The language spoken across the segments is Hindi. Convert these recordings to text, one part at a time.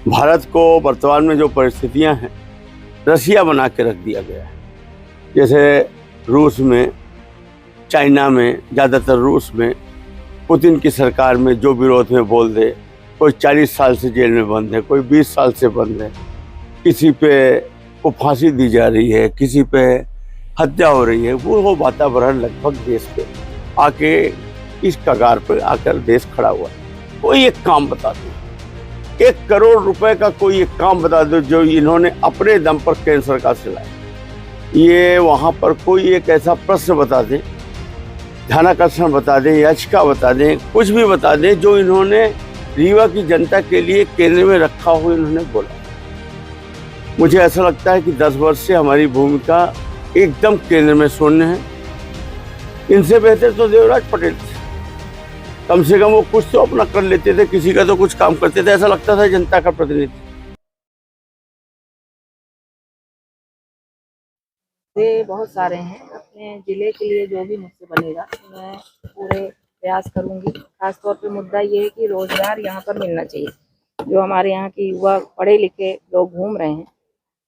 भारत को वर्तमान में जो परिस्थितियां हैं, रसिया बना के रख दिया गया है। जैसे रूस में, चाइना में, ज़्यादातर रूस में पुतिन की सरकार में जो विरोध में बोल दे, कोई 40 साल से जेल में बंद है, कोई 20 साल से बंद है, किसी पे को फांसी दी जा रही है, किसी पे हत्या हो रही है। वो वातावरण लगभग देश पे आके इस कगार पे आकर देश खड़ा हुआ है। कोई एक काम बता दो, 1 करोड़ रुपए का कोई एक काम बता दो जो इन्होंने अपने दम पर केंद्र सरकार से लाया। ये वहाँ पर कोई एक ऐसा प्रश्न बता दें, ध्यानाकर्षण बता दें, याचिका बता दें, कुछ भी बता दें जो इन्होंने रीवा की जनता के लिए केंद्र में रखा हुआ इन्होंने बोला। मुझे ऐसा लगता है कि 10 वर्ष से हमारी भूमिका एकदम केंद्र में शून्य है। इनसे बेहतर तो देवराज पटेल थे। कम से कम वो कुछ तो अपना कर लेते थे, किसी का तो कुछ काम करते थे, ऐसा लगता था जनता का प्रतिनिधि। ये बहुत सारे हैं। अपने ज़िले के लिए जो भी मुझसे बनेगा मैं पूरे प्रयास करूंगी। खास तौर पे मुद्दा ये है कि रोजगार यहाँ पर मिलना चाहिए। जो हमारे यहाँ के युवा पढ़े लिखे लोग घूम रहे हैं,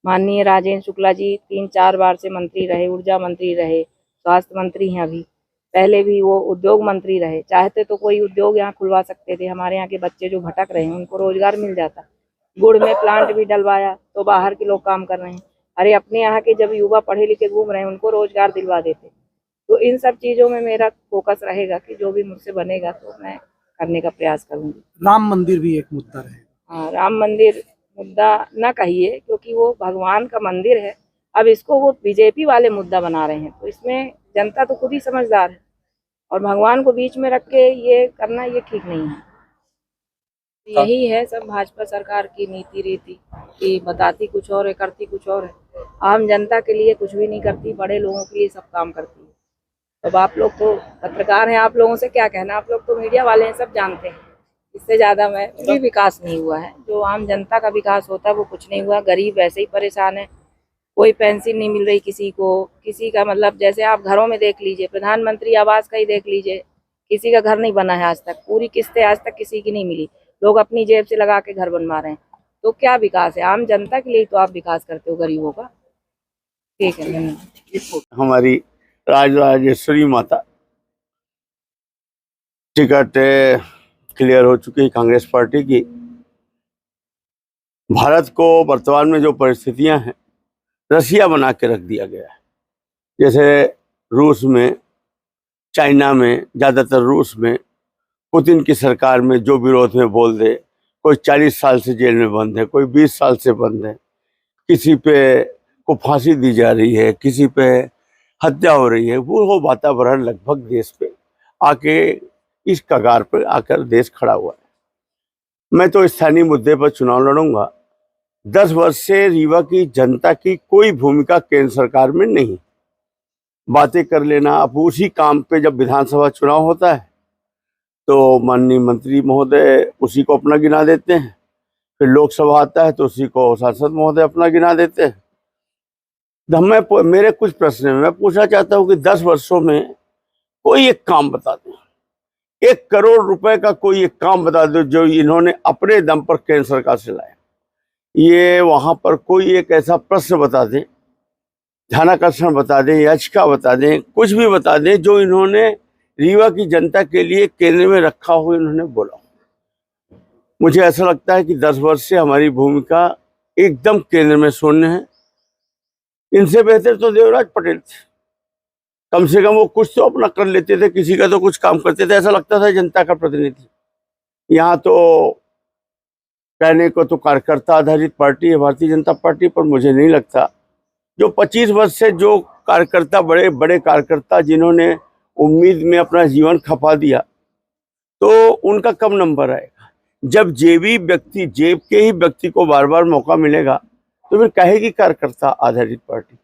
माननीय राजेंद्र शुक्ला जी 3-4 बार से मंत्री रहे, ऊर्जा मंत्री रहे, स्वास्थ्य मंत्री हैं अभी, पहले भी वो उद्योग मंत्री रहे। चाहते तो कोई उद्योग यहाँ खुलवा सकते थे। हमारे यहाँ के बच्चे जो भटक रहे हैं उनको रोजगार मिल जाता। गुड़ में प्लांट भी डलवाया तो बाहर के लोग काम कर रहे हैं। अरे अपने यहाँ के जब युवा पढ़े लिखे घूम रहे हैं उनको रोजगार दिलवा देते। तो इन सब चीजों में मेरा फोकस रहेगा कि जो भी मुझसे बनेगा तो मैं करने का प्रयास करूंगी। राम मंदिर भी एक मुद्दा रहेगा। हाँ, राम मंदिर मुद्दा ना कहिए, क्योंकि वो भगवान का मंदिर है। अब इसको वो बीजेपी वाले मुद्दा बना रहे हैं, तो इसमें जनता तो खुद ही समझदार है, और भगवान को बीच में रख के ये करना ये ठीक नहीं है। यही है सब भाजपा सरकार की नीति रीति कि बताती कुछ और है, करती कुछ और है। आम जनता के लिए कुछ भी नहीं करती, बड़े लोगों के लिए सब काम करती है। अब आप लोग तो पत्रकार हैं, आप लोगों से क्या कहना, आप लोग तो मीडिया वाले हैं, सब जानते हैं। इससे ज्यादा में भी विकास नहीं हुआ है। जो आम जनता का विकास होता है वो कुछ नहीं हुआ। गरीब वैसे ही परेशान है, कोई पेंशन नहीं मिल रही किसी को, किसी का मतलब जैसे आप घरों में देख लीजिए, प्रधानमंत्री आवास का ही देख लीजिए, किसी का घर नहीं बना है आज तक। पूरी किस्तें आज तक किसी की नहीं मिली। लोग अपनी जेब से लगा के घर बनवा रहे हैं। तो क्या विकास है? आम जनता के लिए तो आप विकास करते हो, गरीबों का। ठीक है, धन्यवाद। हमारी राजराजेश्वरी माता टिकट क्लियर हो चुकी है कांग्रेस पार्टी की। भारत को वर्तमान में जो परिस्थितियां हैं, रसिया बना के रख दिया गया है। जैसे रूस में, चाइना में, ज़्यादातर रूस में पुतिन की सरकार में जो विरोध में बोल दे, कोई 40 साल से जेल में बंद है, कोई 20 साल से बंद है, किसी पे को फांसी दी जा रही है, किसी पे हत्या हो रही है। वो वातावरण लगभग देश पे आके इस कगार पर आकर देश खड़ा हुआ है। मैं तो स्थानीय मुद्दे पर चुनाव लड़ूंगा। 10 वर्ष से रीवा की जनता की कोई भूमिका केंद्र सरकार में नहीं। बातें कर लेना, अब उसी काम पे जब विधानसभा चुनाव होता है तो माननीय मंत्री महोदय उसी को अपना गिना देते हैं, फिर लोकसभा आता है तो उसी को सांसद महोदय अपना गिना देते हैं। मेरे कुछ प्रश्न हैं, मैं पूछना चाहता हूँ कि 10 वर्षों में कोई एक काम बता दें, 1 करोड़ रुपए का कोई एक काम बता दो जो इन्होंने अपने दम पर केंद्र सरकार से लाया। ये वहाँ पर कोई एक ऐसा प्रश्न बता दें, ध्यानाकर्षण बता दें, याचिका बता दें, कुछ भी बता दें जो इन्होंने रीवा की जनता के लिए केंद्र में रखा हुआ इन्होंने बोला। मुझे ऐसा लगता है कि 10 वर्ष से हमारी भूमिका एकदम केंद्र में शून्य है। इनसे बेहतर तो देवराज पटेल थे। कम से कम वो कुछ तो अपना कर लेते थे, किसी का तो कुछ काम करते थे, ऐसा लगता था जनता का प्रतिनिधि। यहाँ तो कहने को तो कार्यकर्ता आधारित पार्टी है भारतीय जनता पार्टी, पर मुझे नहीं लगता जो 25 वर्ष से जो कार्यकर्ता, बड़े बड़े कार्यकर्ता जिन्होंने उम्मीद में अपना जीवन खपा दिया, तो उनका कब नंबर आएगा? जब जेब के ही व्यक्ति को बार बार मौका मिलेगा तो फिर कहेगी कार्यकर्ता आधारित पार्टी।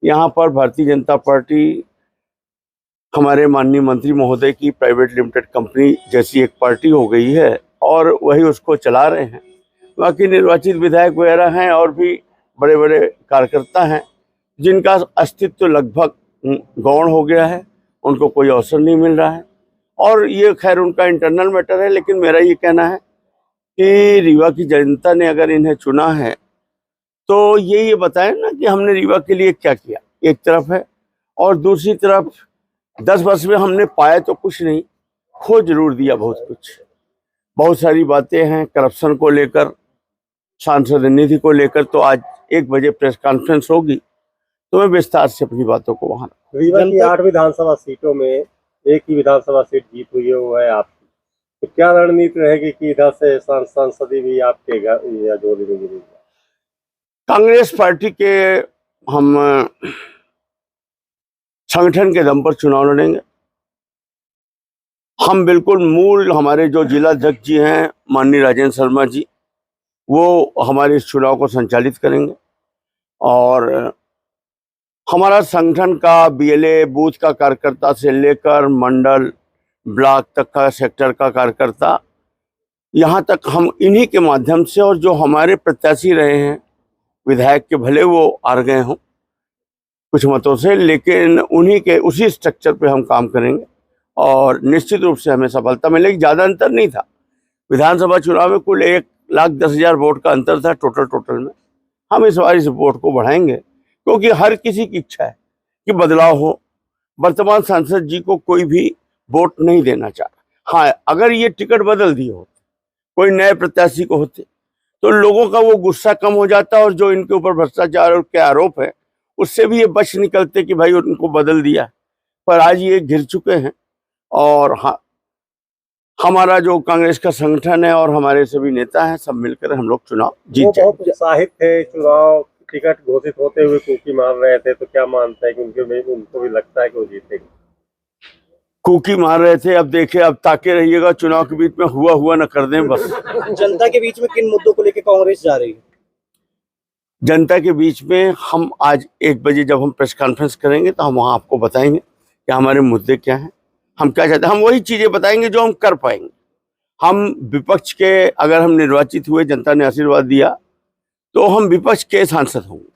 यहाँ पर भारतीय जनता पार्टी हमारे माननीय मंत्री महोदय की प्राइवेट लिमिटेड कंपनी जैसी एक पार्टी हो गई है और वही उसको चला रहे हैं। बाकी निर्वाचित विधायक वगैरह हैं और भी बड़े बड़े कार्यकर्ता हैं जिनका अस्तित्व लगभग गौण हो गया है, उनको कोई अवसर नहीं मिल रहा है। और ये खैर उनका इंटरनल मैटर है, लेकिन मेरा ये कहना है कि रीवा की जनता ने अगर इन्हें चुना है तो ये बताएं ना कि हमने रीवा के लिए क्या किया, एक तरफ है, और दूसरी तरफ 10 वर्ष में हमने पाया तो कुछ नहीं, खो जरूर दिया बहुत कुछ। बहुत सारी बातें हैं करप्शन को लेकर, सांसद निधि को लेकर। तो आज 1 बजे प्रेस कॉन्फ्रेंस होगी तो मैं विस्तार से अपनी बातों को वहां। रीवा की 8 विधानसभा सीटों में एक ही विधानसभा सीट जीत हुई है, वो है आपकी। तो क्या रणनीति रहेगी कि इधर से सांसदी भी आपके या झोली में गिरेगी? कांग्रेस पार्टी के हम संगठन के दम पर चुनाव लड़ेंगे। हम बिल्कुल मूल, हमारे जो जिला अध्यक्ष जी हैं माननीय राजेंद्र शर्मा जी, वो हमारे इस चुनाव को संचालित करेंगे। और हमारा संगठन का बीएलए बूथ का कार्यकर्ता से लेकर मंडल ब्लॉक तक का, सेक्टर का कार्यकर्ता, यहाँ तक हम इन्हीं के माध्यम से, और जो हमारे प्रत्याशी रहे हैं विधायक के, भले वो हार गए हों कुछ मतों से, लेकिन उन्हीं के उसी स्ट्रक्चर पे हम काम करेंगे और निश्चित रूप से हमें सफलता मिलेगी। ज़्यादा अंतर नहीं था विधानसभा चुनाव में, कुल 1,10,000 वोट का अंतर था टोटल में। हम इस बार इस वोट को बढ़ाएंगे क्योंकि हर किसी की इच्छा है कि बदलाव हो। वर्तमान सांसद जी को कोई भी वोट नहीं देना चाह रहा। हाँ, अगर ये टिकट बदल दिए होते, कोई नए प्रत्याशी को होते, तो लोगों का वो गुस्सा कम हो जाता, और जो इनके ऊपर भ्रष्टाचार के आरोप है उससे भी ये बच निकलते कि भाई उनको बदल दिया। पर आज ये घिर चुके हैं। और हाँ, हमारा जो कांग्रेस का संगठन है और हमारे सभी नेता हैं, सब मिलकर हम लोग चुनाव जीत वो जाएंगे। बहुत उत्साहित थे, चुनाव टिकट घोषित होते हुए कुकी मार रहे थे, तो क्या मानते हैं कि उनको भी लगता है कि वो जीतेंगे? कुकी मार रहे थे, अब देखिए, अब ताके रहिएगा, चुनाव के बीच में हुआ न कर दें बस। जनता के बीच में किन मुद्दों को लेकर कांग्रेस जा रही है? जनता के बीच में हम आज 1 बजे जब हम प्रेस कॉन्फ्रेंस करेंगे तो हम वहाँ आपको बताएंगे कि हमारे मुद्दे क्या हैं, हम क्या चाहते हैं। हम वही चीज़ें बताएंगे जो हम कर पाएंगे। हम विपक्ष के, अगर हम निर्वाचित हुए, जनता ने आशीर्वाद दिया, तो हम विपक्ष के सांसद होंगे,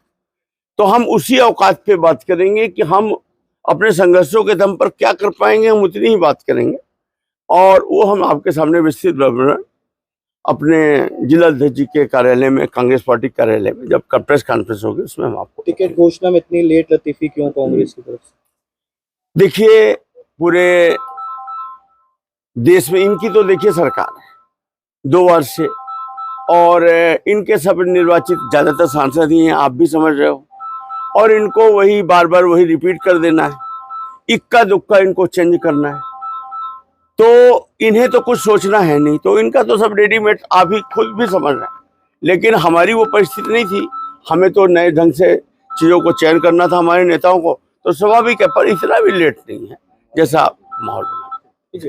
तो हम उसी औकात पे बात करेंगे कि हम अपने संघर्षों के दम पर क्या कर पाएंगे, हम उतनी ही बात करेंगे। और वो हम आपके सामने विस्तृत विवरण अपने जिला अध्यक्ष जी के कार्यालय में, कांग्रेस पार्टी कार्यालय में, जब प्रेस कॉन्फ्रेंस होगी उसमें हम आपको। टिकट घोषणा में इतनी लेट लतीफी क्यों कांग्रेस की तरफ से? देखिए, पूरे देश में इनकी तो देखिए सरकार है 2 वर्ष से, और इनके सब निर्वाचित ज्यादातर सांसद ही हैं, आप भी समझ रहे हो, और इनको वही बार बार वही रिपीट कर देना है, इक्का दुक्का इनको चेंज करना है, तो इन्हें तो कुछ सोचना है नहीं, तो इनका तो सब रेडीमेड आप ही खुद भी समझ रहे हैं। लेकिन हमारी वो परिस्थिति नहीं थी, हमें तो नए ढंग से चीज़ों को चयन करना था हमारे नेताओं को, तो स्वाभाविक है, पर इतना भी लेट नहीं है जैसा माहौल बना।